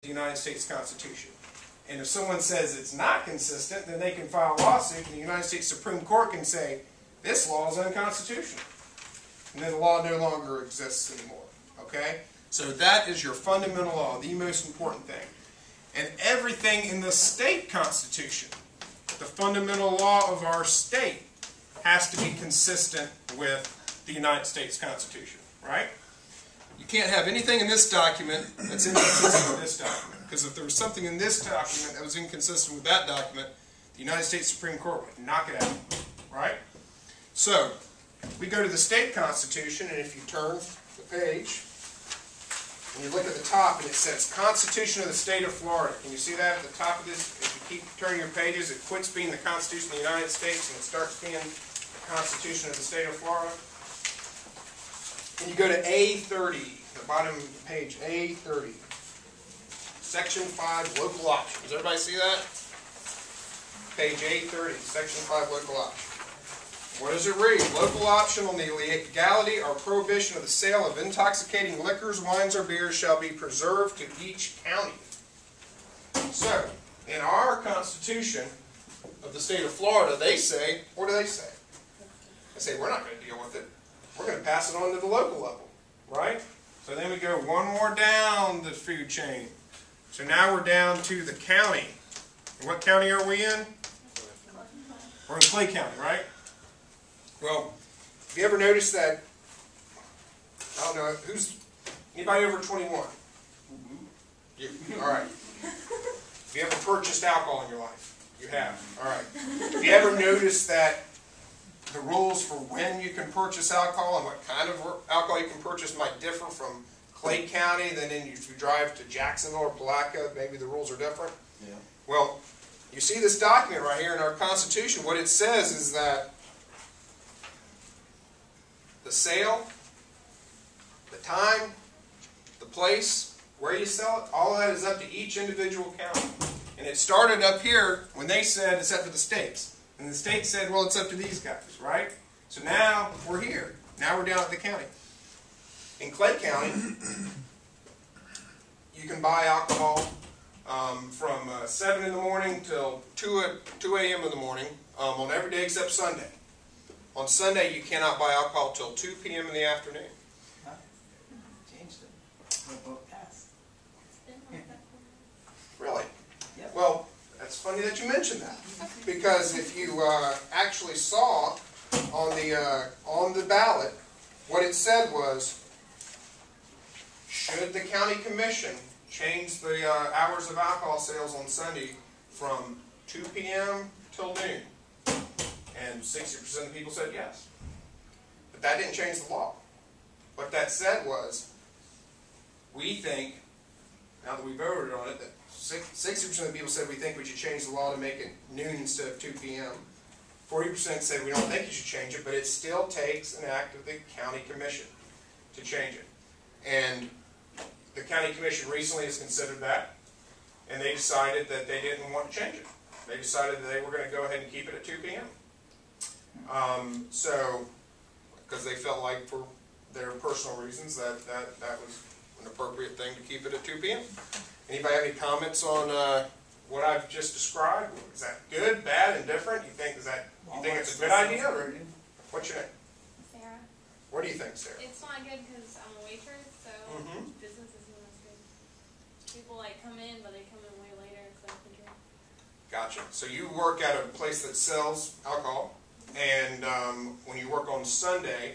the United States Constitution. And if someone says it's not consistent, then they can file a lawsuit, and the United States Supreme Court can say, this law is unconstitutional. And then the law no longer exists anymore. Okay? So that is your fundamental law, the most important thing. And everything in the state constitution, the fundamental law of our state, has to be consistent with the United States Constitution. Right? You can't have anything in this document that's inconsistent with this document. Because if there was something in this document that was inconsistent with that document, the United States Supreme Court would knock it out. Right? So, we go to the state constitution, and if you turn the page, and you look at the top, and it says Constitution of the State of Florida. Can you see that at the top of this? If you keep turning your pages, it quits being the Constitution of the United States, and it starts being the Constitution of the State of Florida. And you go to A30, the bottom of the page, A30. Section 5, local options. Everybody see that? Page A30, Section 5, local options. What does it read? Local option on the legality or prohibition of the sale of intoxicating liquors, wines, or beers shall be preserved to each county. So, in our Constitution of the state of Florida, they say, what do they say? They say, we're not going to deal with it. We're going to pass it on to the local level. Right? So then we go one more down the food chain. So now we're down to the county. And what county are we in? We're in Clay County, right? Well, have you ever noticed that, I don't know, anybody over 21? You, all right. Have you ever purchased alcohol in your life? You have. All right. Have you ever noticed that the rules for when you can purchase alcohol and what kind of alcohol you can purchase might differ from Clay County than if you drive to Jacksonville or Palatka? Maybe the rules are different? Yeah. Well, you see this document right here in our Constitution. What it says is that the sale, the time, the place, where you sell it, all of that is up to each individual county. And it started up here when they said it's up to the states. And the state said, well, it's up to these guys, right? So now we're here. Now we're down at the county. In Clay County, you can buy alcohol from 7 in the morning till 2 a.m. in the morning on every day except Sunday. On Sunday, you cannot buy alcohol till 2 p.m. in the afternoon. Huh? Changed it. We'll vote pass. Really? Yep. Well, that's funny that you mentioned that. Because if you actually saw on the ballot, what it said was, should the county commission change the hours of alcohol sales on Sunday from 2 p.m. till noon? And 60% of the people said yes. But that didn't change the law. What that said was, we think, now that we voted on it, that 60% of the people said we think we should change the law to make it noon instead of 2 p.m. 40% said we don't think you should change it, but it still takes an act of the county commission to change it. And the county commission recently has considered that, and they decided that they didn't want to change it. They decided that they were going to go ahead and keep it at 2 p.m. So, because they felt like for their personal reasons that was an appropriate thing to keep it at 2 p.m. Anybody have any comments on what I've just described? Is that good, bad, indifferent? You think it's a good idea? Or what's your name? Sarah. What do you think, Sarah? It's not good because I'm a waitress, so business isn't as good. People like come in, but they come in way later instead of the drink. Gotcha. So you work at a place that sells alcohol, and when you work on Sunday,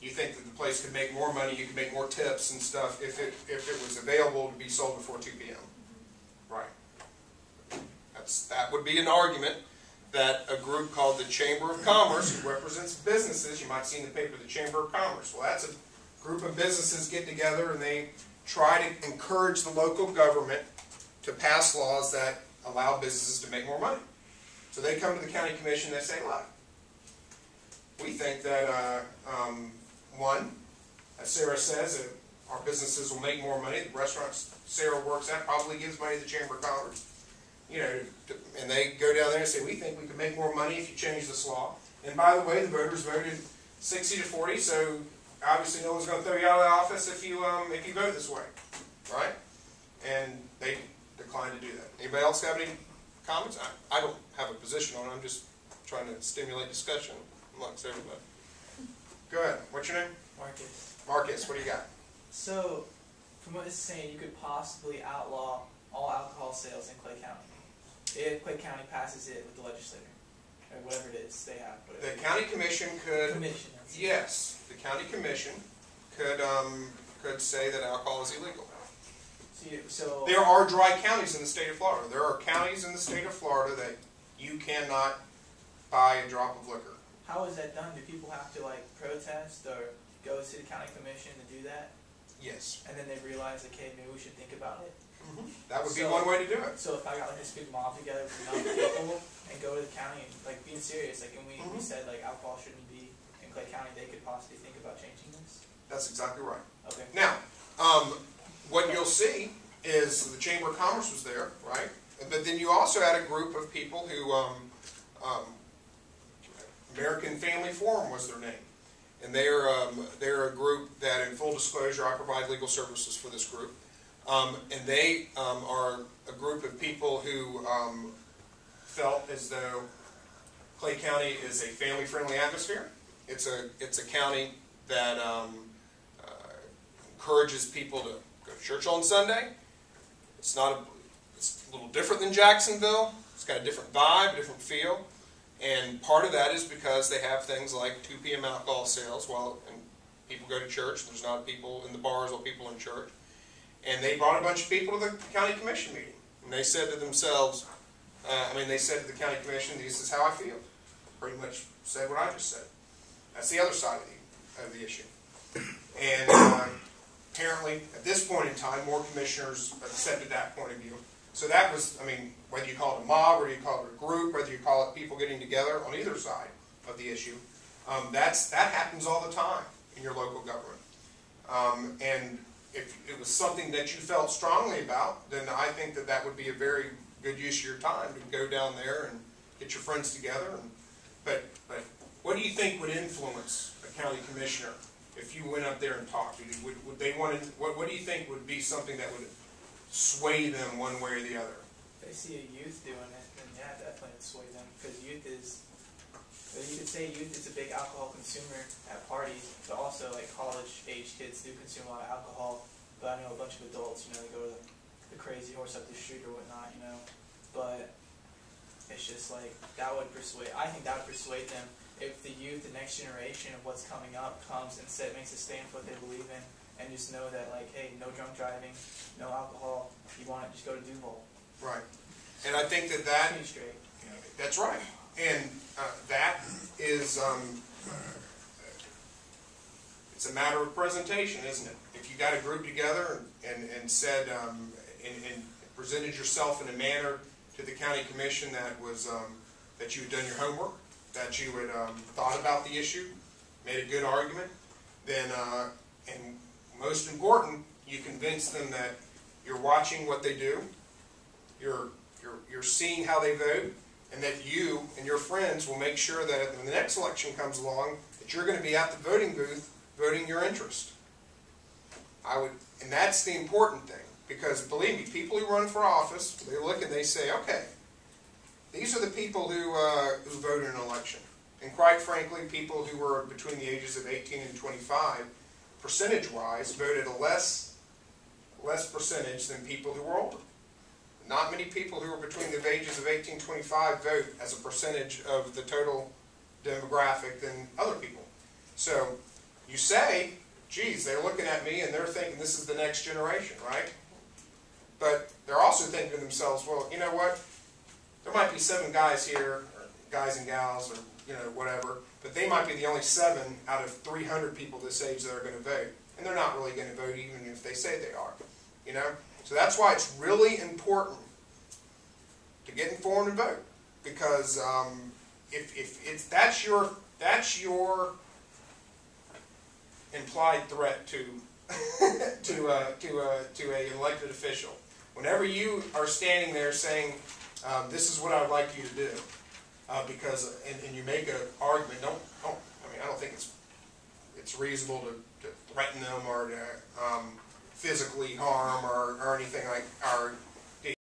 you think that the place could make more money, you could make more tips and stuff if it was available to be sold before 2 p.m. Right. That would be an argument that a group called the Chamber of Commerce, who represents businesses, you might see in the paper the Chamber of Commerce. Well, that's a group of businesses get together and they try to encourage the local government to pass laws that allow businesses to make more money. So they come to the county commission and they say, look, we think that, one, as Sarah says, our businesses will make more money. The restaurants Sarah works at probably gives money to the Chamber of Commerce. You know, and they go down there and say, we think we can make more money if you change this law. And by the way, the voters voted 60 to 40, so obviously no one's going to throw you out of the office if you vote this way, right? and they declined to do that. Anybody else have any comments? I don't have a position on it. I'm just trying to stimulate discussion amongst everybody. Go ahead. What's your name? Marcus. Marcus, what do you got? So, from what it's saying, you could possibly outlaw all alcohol sales in Clay County if Clay County passes it with the legislature, or whatever it is they have. The county commission could. Commission. That's it. Yes, the county commission could say that alcohol is illegal. So There are dry counties in the state of Florida. There are counties in the state of Florida that you cannot buy a drop of liquor. how is that done? Do people have to like protest or go to the county commission to do that? Yes. And then they realize, okay, maybe we should think about it. That would be one way to do it. So if I got like this big mob together with enough people and go to the county and like being serious, like, and we said like alcohol shouldn't be in Clay County, they could possibly think about changing this. That's exactly right. Okay. Now, what you'll see is the Chamber of Commerce was there, right? But then you also had a group of people who, American Family Forum was their name. And they're a group that, in full disclosure, I provide legal services for this group. And they are a group of people who felt as though Clay County is a family-friendly atmosphere. It's a county that encourages people to go to church on Sunday. It's a little different than Jacksonville. It's got a different vibe, a different feel. And part of that is because they have things like 2 p.m. alcohol sales and people go to church. There's not people in the bars while people in church. And they brought a bunch of people to the county commission meeting. And they said to themselves, they said to the county commission, this is how I feel. Pretty much said what I just said. That's the other side of the issue. And apparently, at this point in time, more commissioners accepted that point of view. So that was, whether you call it a mob, whether you call it a group, whether you call it people getting together on either side of the issue, that happens all the time in your local government. And if it was something that you felt strongly about, then I think that would be a very good use of your time to go down there and get your friends together. But what do you think would influence a county commissioner if you went up there and talked? Would they want to? What do you think would be something that would sway them one way or the other? If they see a youth doing it, then yeah, definitely would sway them. Because youth is, you could say youth is a big alcohol consumer at parties, but also like college-age kids do consume a lot of alcohol. But I know a bunch of adults, they go to the crazy horse up the street or whatnot, But it's just like, that would persuade, I think that would persuade them if the youth, the next generation of what's coming up comes and makes a stand for what they believe in, and just know that, like, hey, no drunk driving, no alcohol, if you want it, just go to Duval. Right. And I think that Pretty straight. that's right. And that is, it's a matter of presentation, isn't it? If you got a group together and said, and presented yourself in a manner to the county commission that was, that you had done your homework, that you had thought about the issue, made a good argument, then, and most important, you convince them that you're watching what they do, you're seeing how they vote, and that you and your friends will make sure that when the next election comes along, that you're going to be at the voting booth voting your interest. And that's the important thing, because believe me, people who run for office, they look and they say, okay, these are the people who vote in an election. And quite frankly, people who were between the ages of 18 and 25, percentage-wise, voted a less percentage than people who were older. Not many people who are between the ages of 18 and 25 vote as a percentage of the total demographic than other people. So you say, geez, they're looking at me and they're thinking this is the next generation, right? But they're also thinking to themselves, well, you know what? There might be 7 guys here, or guys and gals, or whatever, but they might be the only 7 out of 300 people this age that are going to vote. And they're not really going to vote even if they say they are. So that's why it's really important to get informed and vote. Because if that's your implied threat to a elected official. Whenever you are standing there saying, this is what I would like you to do, and you make an argument, I don't think it's reasonable to threaten them or to physically harm or anything like, or